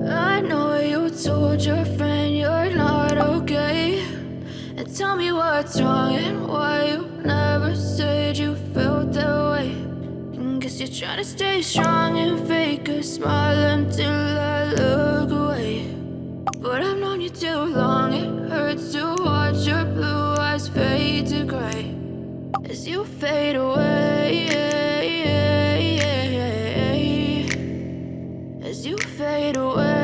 I know you told your friend you're not okay, and tell me what's wrong and why you never said you felt that way. And guess you're trying to stay strong and fake a smile until I look away. But I've known you too long, it hurts to watch your blue eyes fade to gray as you fade away, as you fade away.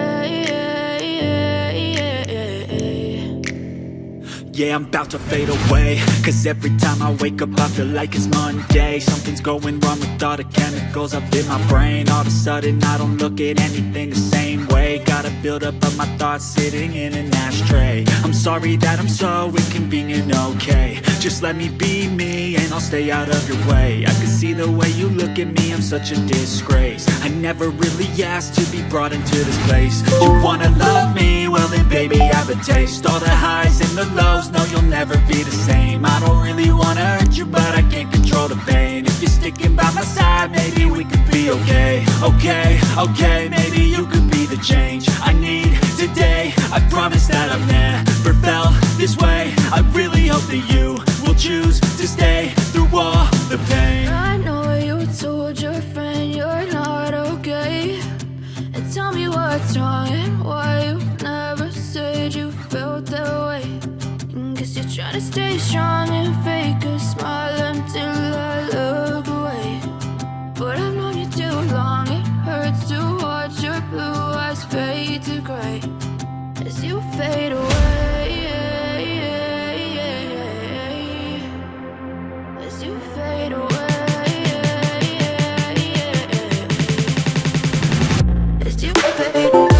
Yeah, I'm about to fade away, cause every time I wake up I feel like it's Monday. Something's going wrong with all the chemicals up in my brain. All of a sudden I don't look at anything the same way. Got a buildup of my thoughts sitting in an ashtray. I'm sorry that I'm so inconvenient, okay. Just let me be me and I'll stay out of your way. I can see the way you look at me, I'm such a disgrace. I never really asked to be brought into this place. You wanna love me? Well then baby I have a taste. All the highs and the lows, no you'll never be the same. I don't really wanna hurt you but I can't control the pain. If you're sticking by my side maybe we could be okay. Okay, maybe you could be the change I need today. I promise that I've never felt this way. I really hope that you will choose to stay through all the pain. I know you told your friend you're not okay, and tell me what's wrong and why you never said you felt that way. And guess you're trying to stay strong and fake a smile until I look away. But I've known you too long, it hurts to watch your blue eyes fade to gray as you fade away, as you fade away, as you fade away.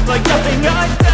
Like nothing I've